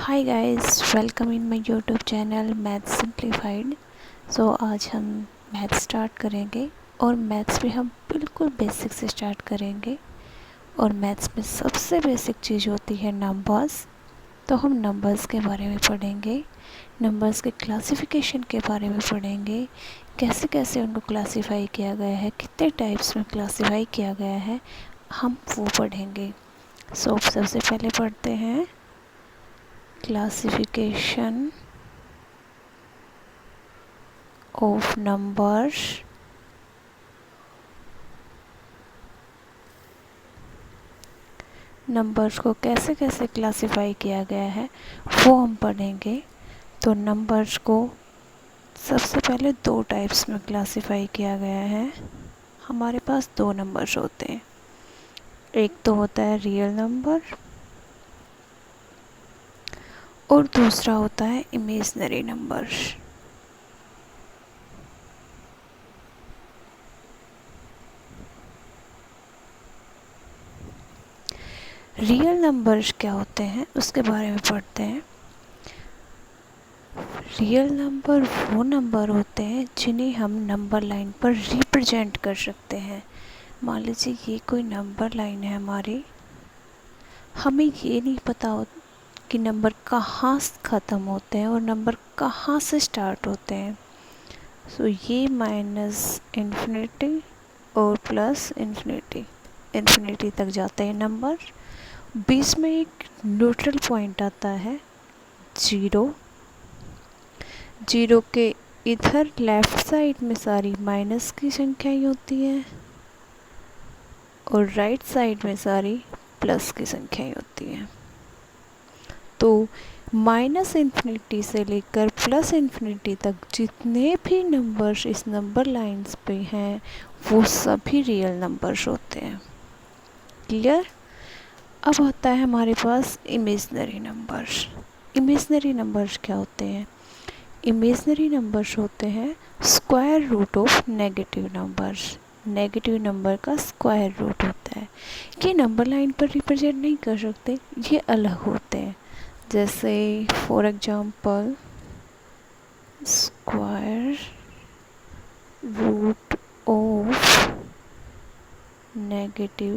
Hi guys, welcome in my YouTube channel maths simplified. So आज हम maths start करेंगे और मैथ्स भी हम बिल्कुल बेसिक से स्टार्ट करेंगे। और मैथ्स में सबसे बेसिक चीज़ होती है नंबर्स। तो हम नंबर्स के बारे में पढ़ेंगे, नंबर्स के क्लासिफिकेशन के बारे में पढ़ेंगे, कैसे कैसे उनको क्लासिफाई किया गया है, कितने टाइप्स में क्लासिफाई किया गया है, हम वो पढ़ेंगे। सो सबसे पहले पढ़ते हैं classification of numbers। नंबर्स को कैसे कैसे क्लासिफाई किया गया है वो हम पढ़ेंगे। तो नंबर्स को सबसे पहले दो टाइप्स में क्लासिफाई किया गया है। हमारे पास दो नंबर्स होते हैं, एक तो होता है रियल नंबर और दूसरा होता है इमेजिनरी नंबर्स। रियल नंबर्स क्या होते हैं उसके बारे में पढ़ते हैं। रियल नंबर वो नंबर होते हैं जिन्हें हम नंबर लाइन पर रिप्रेजेंट कर सकते हैं। मान लीजिए ये कोई नंबर लाइन है हमारी, हमें ये नहीं पता हो कि नंबर कहाँ से ख़त्म होते हैं और नंबर कहाँ से स्टार्ट होते हैं। सो ये माइनस इन्फिनिटी और प्लस इन्फिनिटी, इन्फिनिटी तक जाते हैं नंबर। बीच में एक न्यूट्रल पॉइंट आता है जीरो। जीरो के इधर लेफ़्ट साइड में सारी माइनस की संख्याएं होती हैं और राइट साइड में सारी प्लस की संख्याएं होती हैं। तो माइनस इन्फिनिटी से लेकर प्लस इन्फिनिटी तक जितने भी नंबर्स इस नंबर लाइंस पे हैं वो सभी रियल नंबर्स होते हैं। क्लियर? अब आता है हमारे पास इमेजिनरी नंबर्स। इमेजिनरी नंबर्स क्या होते हैं? इमेजिनरी नंबर्स होते हैं square root of negative numbers. Negative number का स्क्वायर रूट होता है। ये नंबर लाइन पर रिप्रेजेंट नहीं कर सकते, ये अलग होते हैं। जैसे for example square root of negative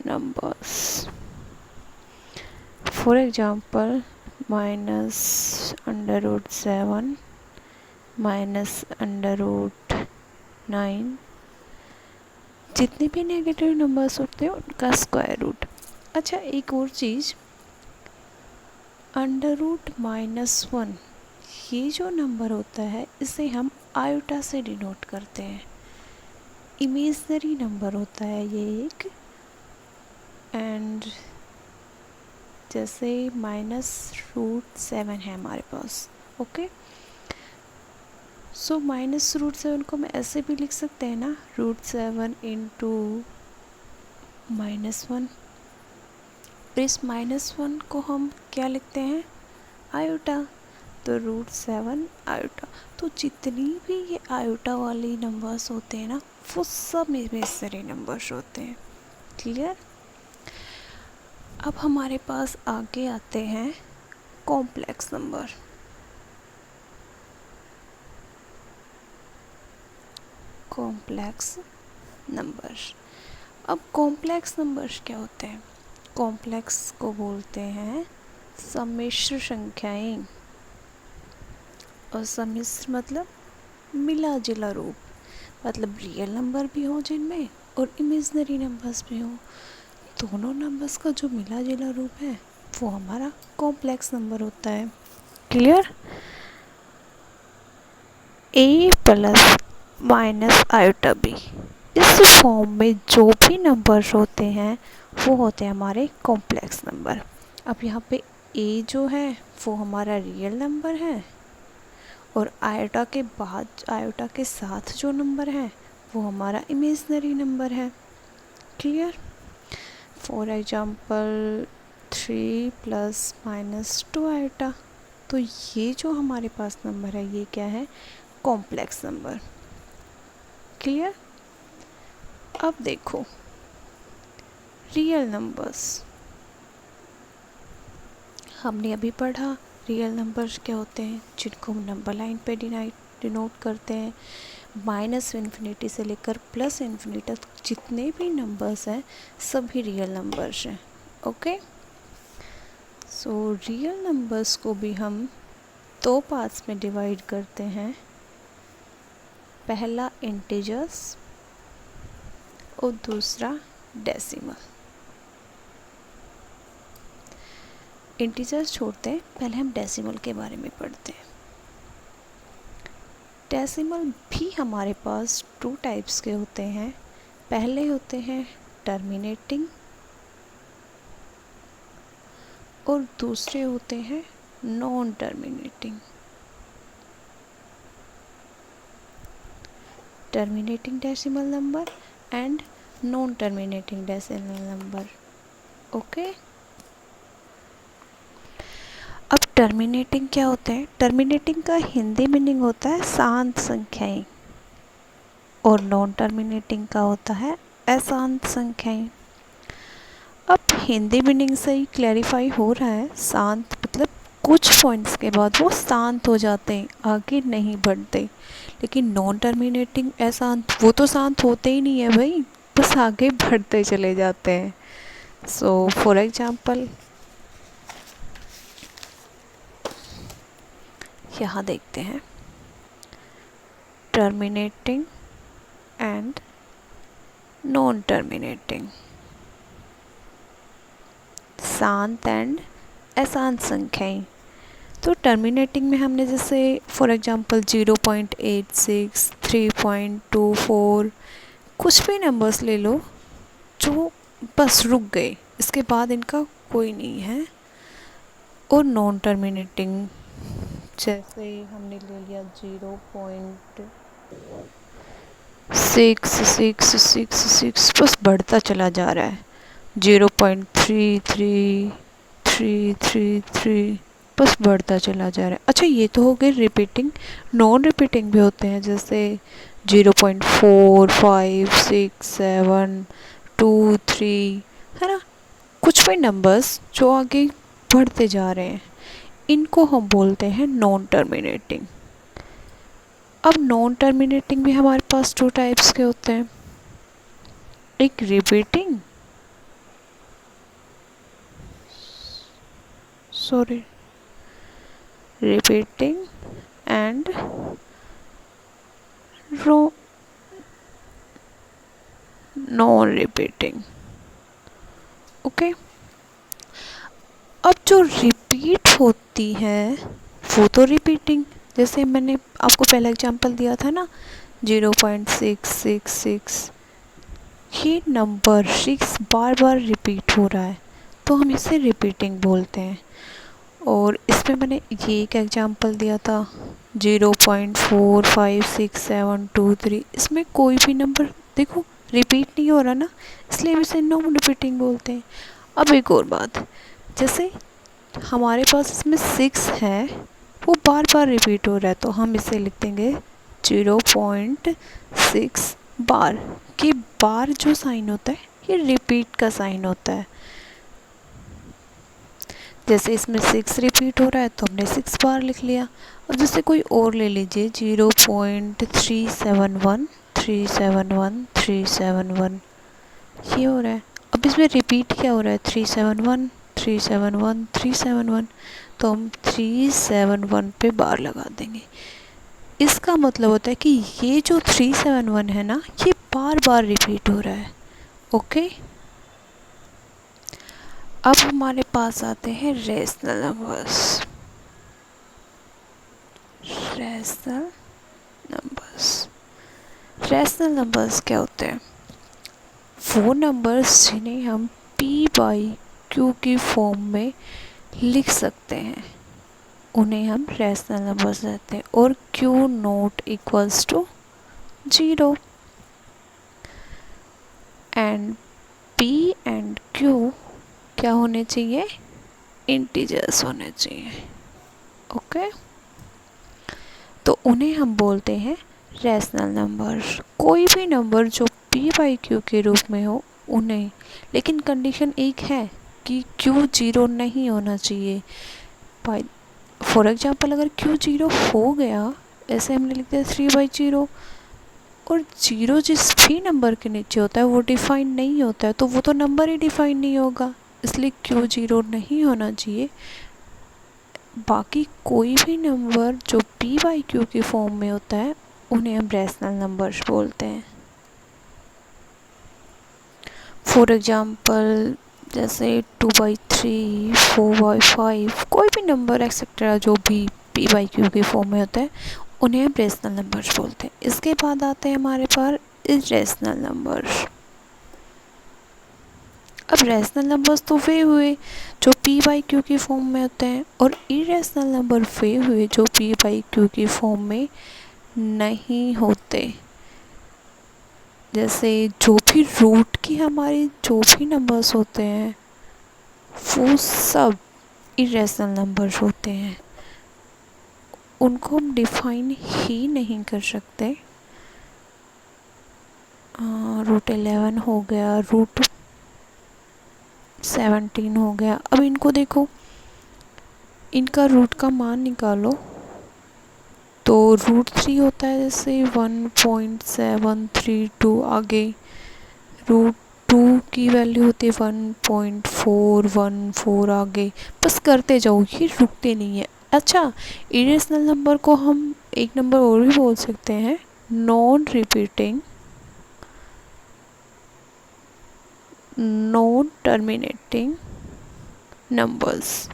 numbers. For example minus under root 7 minus under root 9। जितने भी नेगेटिव नंबर्स होते हैं उनका स्क्वायर रूट। अच्छा, एक और चीज़, अंडर रूट -1 ये जो नंबर होता है इसे हम आयोटा से डिनोट करते हैं। इमेजिनरी नंबर होता है ये एक। एंड जैसे -√7 है हमारे पास, ओके। सो -√7 को हम ऐसे भी लिख सकते हैं ना, √7 इंटू -1। और इस -1 को हम क्या लिखते हैं? आयोटा। तो √7 आयोटा। तो जितनी भी ये आयोटा वाली नंबर्स होते हैं ना वो सब इमेजिनरी नंबर्स होते हैं। क्लियर? अब हमारे पास आगे आते हैं कॉम्प्लेक्स नंबर। Complex numbers. अब कॉम्प्लेक्स नंबर्स क्या होते हैं? कॉम्प्लेक्स को बोलते हैं सम्मिश्र संख्याएं। और सम्मिश्र मतलब मिला जुला रूप, मतलब रियल नंबर भी हो जिनमें और इमेजिनरी नंबर्स भी हो। दोनों नंबर्स का जो मिला जुला रूप है वो हमारा कॉम्प्लेक्स नंबर होता है। Clear? a plus minus iota B, इस फॉर्म में जो भी नंबर्स होते हैं वो होते हैं हमारे कॉम्प्लेक्स नंबर। अब यहाँ पे a जो है वो हमारा रियल नंबर है और आयोटा के बाद, आयोटा के साथ जो नंबर है वो हमारा इमेजिनरी नंबर है। Clear? For example 3 plus -2 iota. तो ये जो हमारे पास नंबर है ये क्या है? Complex number. क्लियर? अब देखो रियल नंबर्स। हमने अभी पढ़ा रियल नंबर्स क्या होते हैं, जिनको हम नंबर लाइन पे डिनोट करते हैं। -∞ से लेकर +∞ तक जितने भी नंबर्स हैं सभी रियल नंबर्स हैं। ओके, सो रियल नंबर्स को भी हम दो पार्ट्स में डिवाइड करते हैं। पहला इंटीजर्स और दूसरा डेसिमल। इंटीजर्स छोड़ते हैं, पहले हम डेसिमल के बारे में पढ़ते हैं। डेसिमल भी हमारे पास 2 टाइप्स के होते हैं। पहले होते हैं टर्मिनेटिंग और दूसरे होते हैं non terminating. Terminating decimal number and non terminating decimal number. Okay, अब टर्मिनेटिंग क्या होते हैं? टर्मिनेटिंग का हिंदी मीनिंग होता है शांत संख्याएं और नॉन टर्मिनेटिंग का होता है अशांत संख्याएं। अब हिंदी मीनिंग से ही क्लैरिफाई हो रहा है, शांत मतलब कुछ पॉइंट्स के बाद वो शांत हो जाते हैं, आगे नहीं बढ़ते। लेकिन नॉन टर्मिनेटिंग अशांत, वो तो शांत होते ही नहीं है भाई, बस आगे बढ़ते चले जाते हैं। सो फॉर एग्जाम्पल यहाँ देखते हैं टर्मिनेटिंग एंड नॉन टर्मिनेटिंग, शांत एंड अशांत संख्याएं। तो टर्मिनेटिंग में हमने जैसे फॉर एग्जांपल 0.86, 3.24 कुछ भी नंबर्स ले लो जो बस रुक गए, इसके बाद इनका कोई नहीं है। और नॉन टर्मिनेटिंग जैसे हमने ले लिया 0.6666 बस बढ़ता चला जा रहा है, 0.33333 बस बढ़ता चला जा रहा है। अच्छा, ये तो हो गई रिपीटिंग। नॉन रिपीटिंग भी होते हैं जैसे 0.456723, है ना, कुछ भी नंबर्स जो आगे बढ़ते जा रहे हैं, इनको हम बोलते हैं नॉन टर्मिनेटिंग। अब नॉन टर्मिनेटिंग भी हमारे पास 2 टाइप्स के होते हैं, एक repeating and non repeating. Okay, अब जो रिपीट होती है वो तो रिपीटिंग, जैसे मैंने आपको पहला एग्जांपल दिया था ना 0.666, ये नंबर 6 बार बार रिपीट हो रहा है तो हम इसे रिपीटिंग बोलते हैं। और इसमें मैंने ये एक एग्जांपल दिया था 0.456723, इसमें कोई भी नंबर देखो रिपीट नहीं हो रहा ना, इसलिए हम इसे नॉन रिपीटिंग बोलते हैं। अब एक और बात, जैसे हमारे पास इसमें 6 है, वो बार बार रिपीट हो रहा है तो हम इसे लिख देंगे 0.6 बार। कि बार जो साइन होता है ये रिपीट का साइन होता है। जैसे इसमें 6 रिपीट हो रहा है तो हमने 6 बार लिख लिया। और जैसे कोई और ले लीजिए 0.371 ये हो रहा है। अब इसमें रिपीट क्या हो रहा है, 371 तो हम 371 पे बार लगा देंगे। इसका मतलब होता है कि ये जो 371 है ना, ये बार बार रिपीट हो रहा है। ओके, अब हमारे पास आते हैं रेशनल नंबर्स। रेशनल नंबर्स क्या होते हैं? वो नंबर्स जिन्हें हम p/q की फॉर्म में लिख सकते हैं उन्हें हम रेशनल नंबर्स कहते हैं। और q not equals to 0 and p and q क्या होने चाहिए, इंटीजर्स होने चाहिए। ओके, तो उन्हें हम बोलते हैं रेशनल नंबर। कोई भी नंबर जो p/q के रूप में हो उन्हें, लेकिन कंडीशन एक है कि क्यू जीरो नहीं होना चाहिए। फॉर एग्जाम्पल अगर क्यू जीरो हो गया, ऐसे हमने लिख दिया 3/0, और जीरो जिस भी नंबर के नीचे होता है वो डिफाइन नहीं होता है, तो वो तो नंबर ही डिफाइन नहीं होगा, इसलिए क्यू जीरो नहीं होना चाहिए। बाकी कोई भी नंबर जो पी बाई क्यू की फॉर्म में होता है उन्हें हम रैशनल नंबर्स बोलते हैं। फॉर एग्जाम्पल जैसे 2/3, 4/5, कोई भी नंबर एक्सेट्रा जो भी पी बाई क्यू की फॉर्म में होता है उन्हें हम रेशनल नंबर्स बोलते हैं। इसके बाद आते हैं हमारे पास इरेशनल नंबर्स। अब रैशनल नंबर्स तो वे हुए जो पी बाई क्यू की फॉर्म में होते हैं, और इरेशनल नंबर वे हुए जो पी बाई क्यू की फॉर्म में नहीं होते। जैसे जो भी रूट की हमारी जो भी नंबर्स होते हैं वो सब इरेशनल नंबर्स होते हैं, उनको हम डिफाइन ही नहीं कर सकते। √11 हो गया, √17 हो गया। अब इनको देखो, इनका रूट का मान निकालो तो √3 होता है जैसे 1.732, आगे √2 की वैल्यू होती है 1.414, आगे बस करते जाओ, ये रुकते नहीं है। अच्छा, इरेशनल नंबर को हम एक नंबर और भी बोल सकते हैं, non repeating, non terminating numbers.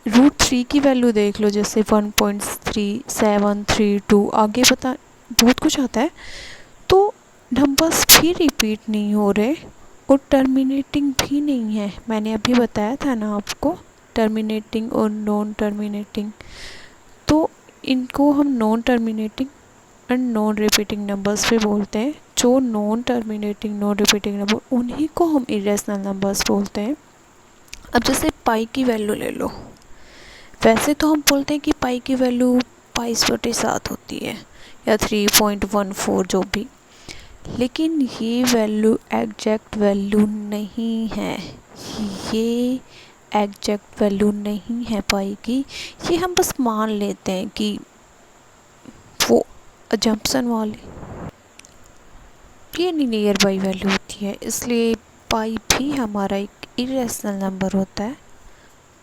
√3 की वैल्यू देख लो, जैसे 1.3732, आगे बता बहुत कुछ आता है, तो नंबर्स भी रिपीट नहीं हो रहे और टर्मिनेटिंग भी नहीं है। मैंने अभी बताया था ना आपको, टर्मिनेटिंग और नॉन टर्मिनेटिंग, तो इनको हम non terminating and non repeating numbers भी बोलते हैं। जो non terminating non repeating number, उन्हीं को हम इरेशनल नंबर्स बोलते हैं। अब जैसे पाई की वैल्यू ले लो, वैसे तो हम बोलते हैं कि पाई की वैल्यू पाई/7 होती है या 3.14 जो भी, लेकिन ये वैल्यू एग्जैक्ट वैल्यू नहीं है। ये एग्जैक्ट वैल्यू नहीं है पाई की, ये हम बस मान लेते हैं कि वो अजम्पशन वाली, ये नहीं नियर बाई वैल्यू होती है, इसलिए पाई भी हमारा एक इरेशनल नंबर होता है।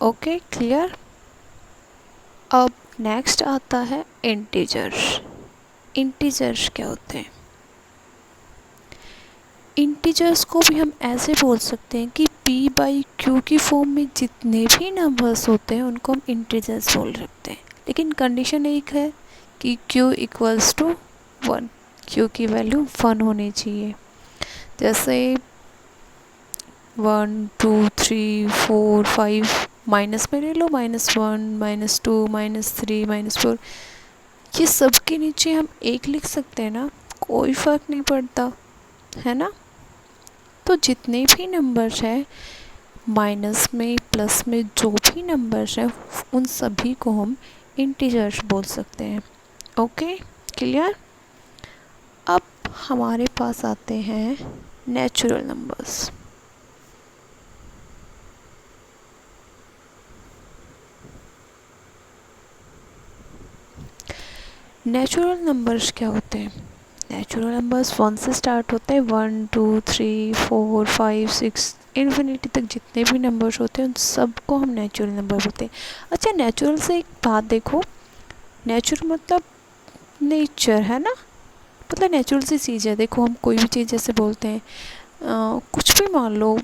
Okay, clear. अब नेक्स्ट आता है इंटीजर्स। इंटीजर्स क्या होते हैं? इंटीजर्स को भी हम ऐसे बोल सकते हैं कि पी बाई क्यू की फॉर्म में जितने भी नंबर्स होते हैं उनको हम इंटीजर्स बोल सकते हैं, लेकिन कंडीशन एक है कि क्यू इक्वल्स टू 1, क्यू की वैल्यू 1 होनी चाहिए। जैसे 1, 2, 3, 4, 5, माइनस में ले लो, -1, -2, -3, -4, ये सब के नीचे हम 1 लिख सकते हैं ना, कोई फ़र्क नहीं पड़ता, है ना। तो जितने भी नंबर्स हैं, माइनस में प्लस में जो भी नंबर्स हैं, उन सभी को हम इंटीजर्स बोल सकते हैं। Okay, clear. अब हमारे पास आते हैं नेचुरल नंबर्स। नेचुरल नंबर्स क्या होते हैं? नेचुरल नंबर्स 1 से स्टार्ट होते हैं, 1, 2, 3, 4, 5, 6, इन्फिनिटी तक जितने भी नंबर्स होते हैं उन सबको हम नेचुरल नंबर बोलते हैं। अच्छा, नेचुरल से एक बात देखो, नेचुरल मतलब नेचर, है ना, मतलब नेचुरल सी चीज़ है। देखो, हम कोई भी चीज़ जैसे बोलते हैं, कुछ भी मान लो,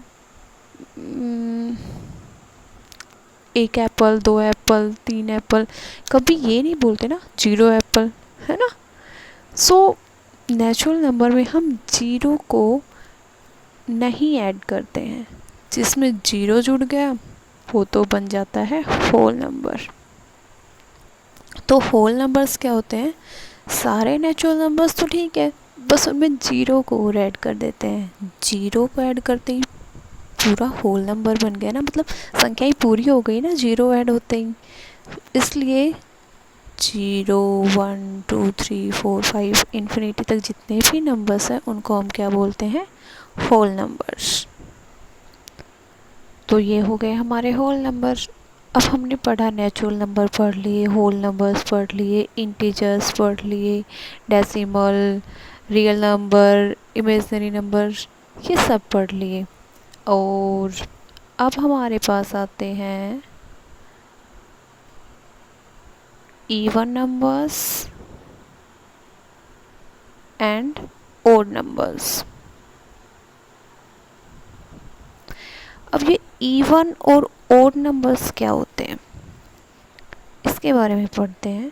1 एप्पल, 2 एप्पल, 3 एप्पल, कभी ये नहीं बोलते ना 0 एप्पल, है ना। सो नेचुरल नंबर में हम 0 को नहीं ऐड करते हैं, जिसमें 0 जुड़ गया वो तो बन जाता है होल नंबर। तो होल नंबर्स क्या होते हैं? सारे नेचुरल नंबर्स तो ठीक है, बस उनमें 0 को और ऐड कर देते हैं। 0 को ऐड करते ही पूरा होल नंबर बन गया ना, मतलब संख्या ही पूरी हो गई ना 0 ऐड होते ही। इसलिए 0, 1, 2, 3, 4, 5, इन्फिनिटी तक जितने भी नंबर्स हैं उनको हम क्या बोलते हैं? Whole numbers. तो ये हो गए हमारे होल नंबर। अब हमने पढ़ा नेचुरल नंबर पढ़ लिए, होल नंबर्स पढ़ लिए, इंटीजर्स पढ़ लिए, decimal, real number, imaginary number, ये सब पढ़ लिए। और अब हमारे पास आते हैं even numbers and odd numbers. अब ये इवन और ओड नंबर्स क्या होते हैं इसके बारे में पढ़ते हैं।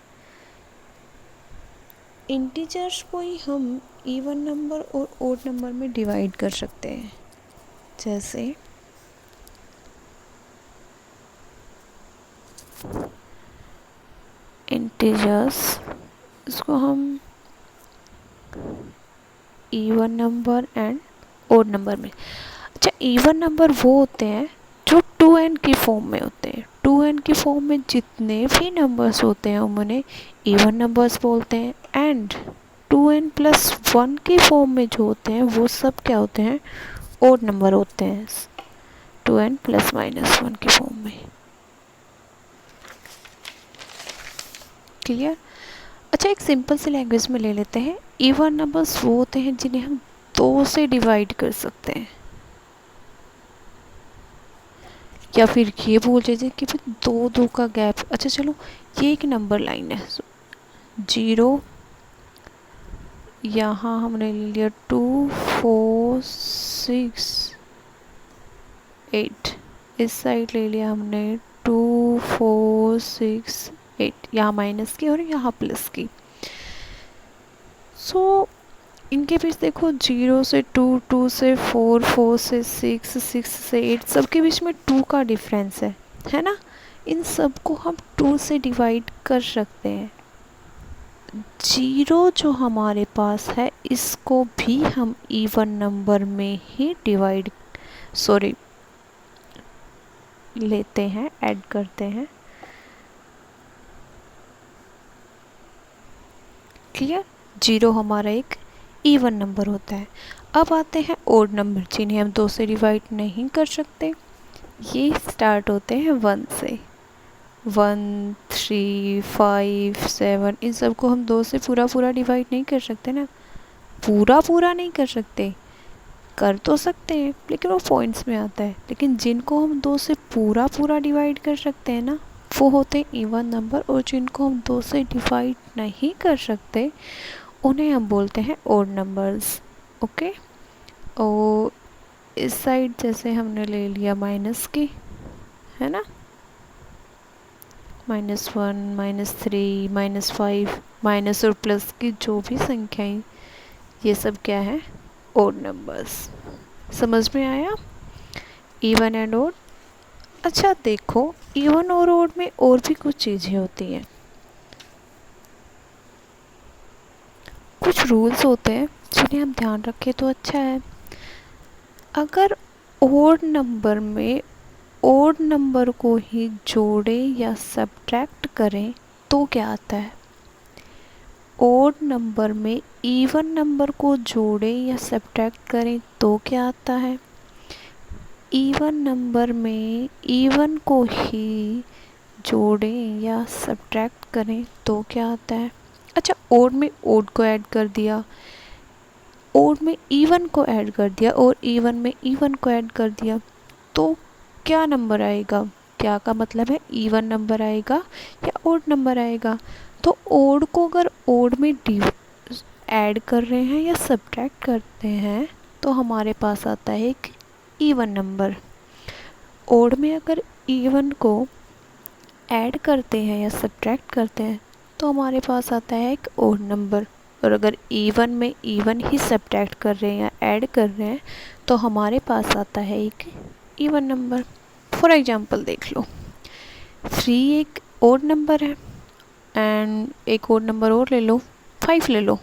इंटीजर्स को ही हम इवन नंबर और ओड नंबर में डिवाइड कर सकते हैं। जैसे इंटीजर्स, इसको हम even number and odd number में। अच्छा, इवन नंबर वो होते हैं जो 2n की फॉर्म में होते हैं। 2n की फॉर्म में जितने भी नंबर्स होते हैं हम उन्हें इवन नंबर्स बोलते हैं। एंड 2n+1 की फॉर्म में जो होते हैं वो सब क्या होते हैं, ओड नंबर होते हैं, 2n+-1 की फॉर्म में। क्लियर? अच्छा, एक सिंपल सी लैंग्वेज में ले लेते हैं। इवन नंबर्स वो होते हैं जिन्हें हम 2 से डिवाइड कर सकते हैं, या फिर ये बोल दीजिए कि फिर 2 का गैप। अच्छा चलो, ये एक नंबर लाइन है, 0, यहाँ हमने ले लिया 2, 4, 6, 8, इस साइड ले लिया हमने 2, 4, 6, 8, यहाँ माइनस की और यहाँ प्लस की। सो इनके बीच देखो, 0 से 2, 2 से 4, 4 से 6, 6 से 8, सबके बीच में 2 का डिफरेंस है ना। इन सब को हम 2 से डिवाइड कर सकते हैं। 0 जो हमारे पास है इसको भी हम इवन नंबर में ही लेते हैं, ऐड करते हैं। क्लियर? 0 हमारा एक इवन नंबर होता है। अब आते हैं ओड नंबर, जिन्हें हम 2 से डिवाइड नहीं कर सकते। ये स्टार्ट होते हैं 1 से। 1, 3, 5, 7, इन सब को हम 2 से पूरा डिवाइड नहीं कर सकते ना। पूरा नहीं कर सकते, कर तो सकते हैं लेकिन वो पॉइंट्स में आता है। लेकिन जिनको हम 2 से पूरा डिवाइड कर सकते हैं ना, वो होते हैं इवन नंबर। और जिनको हम 2 से डिवाइड नहीं कर सकते उन्हें हम बोलते हैं ओड नंबर्स। ओके, और इस साइड जैसे हमने ले लिया माइनस की, है ना, -1, -3, -5, माइनस और प्लस की जो भी संख्याएं, ये सब क्या है, ओड नंबर्स। समझ में आया? Even and odd. अच्छा देखो, इवन और ओड में और भी कुछ चीज़ें होती हैं, कुछ रूल्स होते हैं जिन्हें हम ध्यान रखें तो अच्छा है। अगर ओड नंबर में ओड नंबर को ही जोड़ें या सब्ट्रैक्ट करें तो क्या आता है। ओड नंबर में इवन नंबर को जोड़ें या सब्ट्रैक्ट करें तो क्या आता है। इवन नंबर में इवन को ही जोड़ें या सब्ट्रैक्ट करें तो क्या आता है। अच्छा, ओड में ओड को ऐड कर दिया, ओड में इवन को ऐड कर दिया और इवन में इवन को ऐड कर दिया तो क्या नंबर आएगा। क्या का मतलब है, इवन नंबर आएगा या ओड नंबर आएगा। तो ओड को अगर ओड में ऐड कर रहे हैं या सब्ट्रैक्ट करते हैं तो हमारे पास आता है एक इवन नंबर। ओड में अगर इवन को ऐड करते हैं या सब्ट्रैक्ट करते हैं तो हमारे पास आता है एक ओड नंबर। और अगर इवन में इवन ही सब्ट्रैक्ट कर रहे हैं या ऐड कर रहे हैं तो हमारे पास आता है एक इवन नंबर। फॉर एग्जांपल देख लो, 3 एक ओड नंबर है एंड एक ओड नंबर और ले लो, 5 ले लो।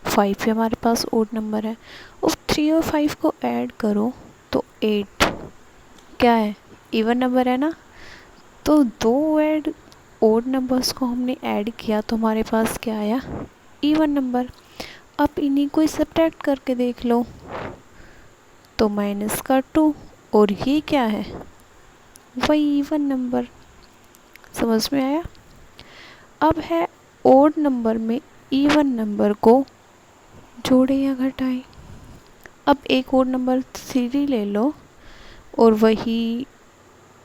5 भी हमारे पास ओड नंबर है और 3 और 5 को ऐड करो तो 8 क्या है, इवन नंबर है ना। तो 2 ओड नंबर्स को हमने ऐड किया तो हमारे पास क्या आया, इवन नंबर। अब इन्हीं को सब्ट्रैक्ट करके देख लो तो -2 और ये क्या है, वही इवन नंबर। समझ में आया? अब है ओड नंबर में इवन नंबर को जोड़े या घटाएं। अब एक ओड नंबर 3 ले लो और वही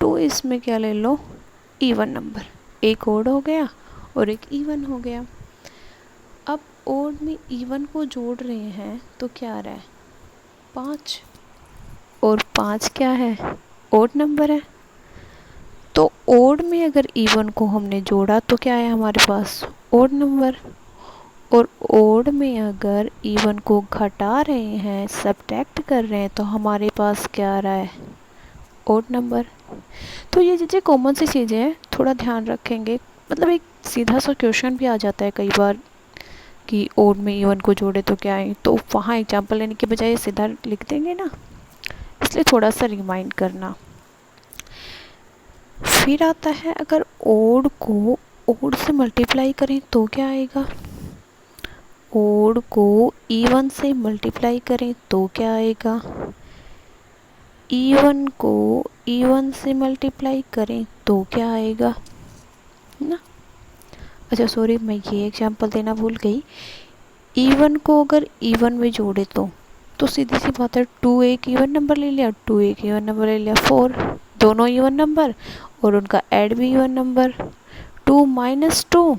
2 इसमें क्या ले लो, इवन नंबर। एक ओड हो गया और एक इवन हो गया। अब ओड में इवन को जोड़ रहे हैं तो क्या आ रहा है, 5। और 5 क्या है, ओड नंबर है। तो ओड में अगर इवन को हमने जोड़ा तो क्या है हमारे पास, ओड नंबर। और ओड में अगर इवन को घटा रहे हैं, सब्ट्रैक्ट कर रहे हैं, तो हमारे पास क्या आ रहा है, ओड नंबर। तो ये चीज़ें कॉमन सी चीज़ें हैं, थोड़ा ध्यान रखेंगे। मतलब एक सीधा सा क्वेश्चन भी आ जाता है कई बार कि ओड में इवन को जोड़े तो क्या है, तो वहाँ एग्जाम्पल लेने के बजाय सीधा लिख देंगे ना, इसलिए थोड़ा सा रिमाइंड करना। फिर आता है अगर ओड को ओड से मल्टीप्लाई करें तो क्या आएगा, ओड को इवन से मल्टीप्लाई करें तो क्या आएगा, इवन को इवन से मल्टीप्लाई करें तो क्या आएगा ना। अच्छा सॉरी, मैं ये एग्जांपल देना भूल गई। इवन को अगर इवन में जोड़े तो सीधी सी बात है, 2 एक इवन नंबर ले लिया, 2 एक इवन नंबर ले लिया, 4 दोनों इवन नंबर और उनका ऐड भी इवन नंबर। 2 माइनस 2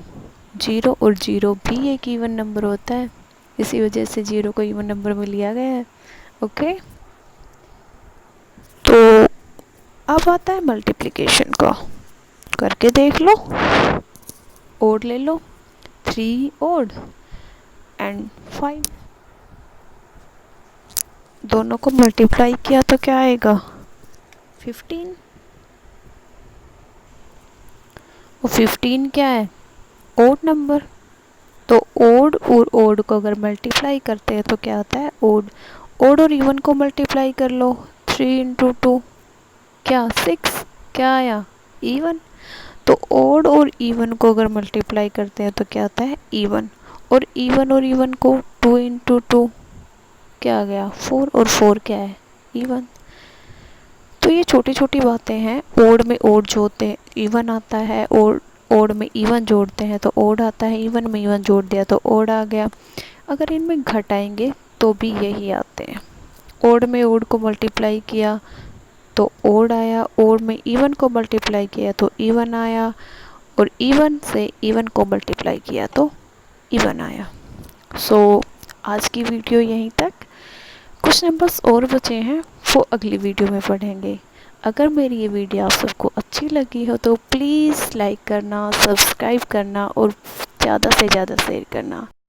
0, और 0 भी एक इवन नंबर होता है, इसी वजह से 0 को इवन नंबर में लिया गया है। ओके, तो अब आता है मल्टीप्लिकेशन का, करके देख लो। ओड ले लो, 3 ओड एंड 5, दोनों को मल्टीप्लाई किया तो क्या आएगा, 15। और 15 क्या है, ओड नंबर। तो ओड और ओड को अगर मल्टीप्लाई करते हैं तो क्या आता है, ओड। ओड और इवन को मल्टीप्लाई कर लो, 3 इंटू 2 क्या 6, क्या आया, इवन। तो ओड और इवन को अगर मल्टीप्लाई करते हैं तो क्या आता है, इवन। और इवन को 2 इंटू 2 क्या आ गया, 4, और 4 क्या है, इवन। तो ये छोटी छोटी बातें हैं। ओड में ओड जोड़ते हैं इवन आता है, ओड में इवन जोड़ते हैं तो ओड आता है, इवन में इवन जोड़ दिया तो ओड आ गया। अगर इनमें घटाएंगे तो भी यही आते हैं। ओड में ओड को मल्टीप्लाई किया तो ओड आया, ओड में इवन को मल्टीप्लाई किया तो इवन आया, और इवन से इवन को मल्टीप्लाई किया तो इवन आया। सो आज की वीडियो यहीं तक। कुछ नंबर्स और बचे हैं, वो अगली वीडियो में पढ़ेंगे। अगर मेरी ये वीडियो आप सबको अच्छी लगी हो तो प्लीज़ लाइक करना, सब्सक्राइब करना और ज़्यादा से ज़्यादा शेयर करना।